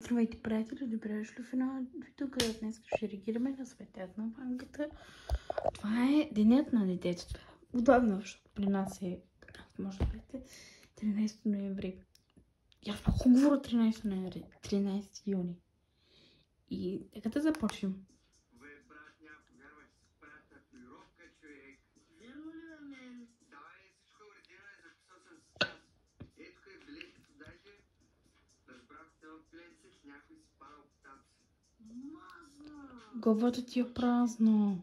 Здравейте, приятели! Добре дошли в едно видео, където днес ще реагираме на Светът на банката. Това е денят на детето. Удобно, защото при нас е, може да бъде 13 ноември. Аз много говоря 13 ноември, 13 юни. И нека да започнем. Главата ти е празна.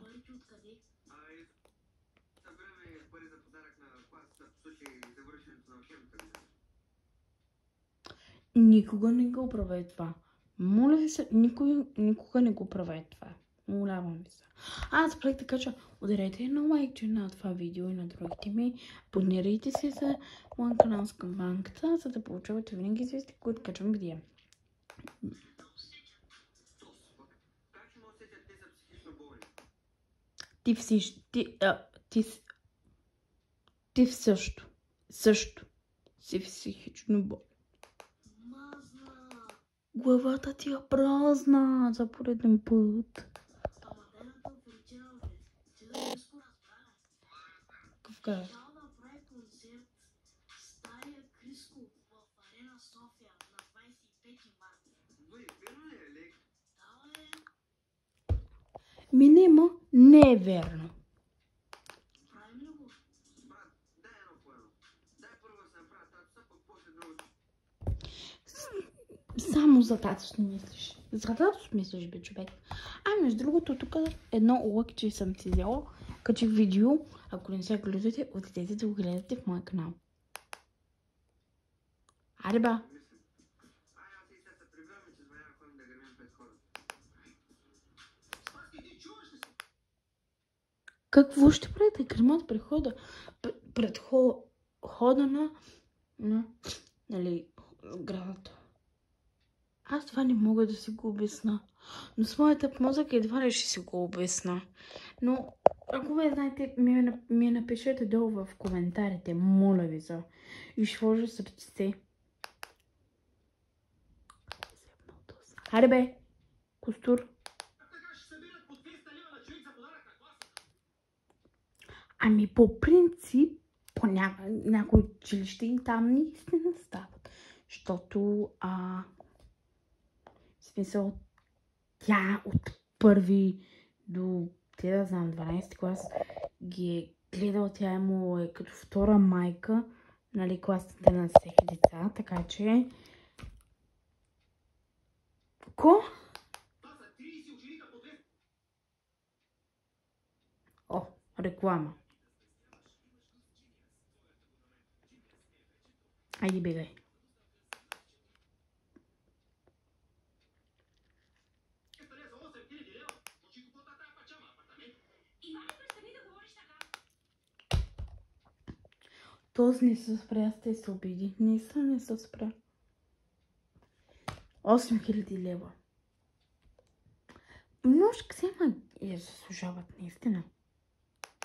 Никога не го правете това. Моля ви се, никога не го правете това. Молявам ви се. Аз правих така, че ударете едно лайкче на това видео и на другите ми. Абонирайте се за моя канал с банката, за да получавате винаги извести, които качвам видео. Ти също си психично болен. Главата ти е празна за пореден път. Какъв град? Нема, не е верно. Само за татус не мислиш. За татус мислиш, бе, човек. Между другото, тук едно лъкче съм си взела. Качих видео. Ако не се гледате, отидете да го гледате в моя канал. Аре ба! Какво ще правите? Гърмат пред хода на нали, сградата. Аз това не мога да си го обясна. Но с моята мозък едва ли ще си го обясна. Но ако вие знаете, ми напишете долу в коментарите, моля ви за. И ще сложа сърце. Хайде бе, Костур. По принцип, по някои училища и там наистина стават. Защото, в смисъл, тя от първи до, да знам, 12 клас ги е гледала, тя му е като втора майка, нали, класната на всеки деца, така че... Ко? О, реклама. Айде бегай. Този не се спря, сте се обиди. Не се спря. 8000 лева. Множка се я заслужават, наистина.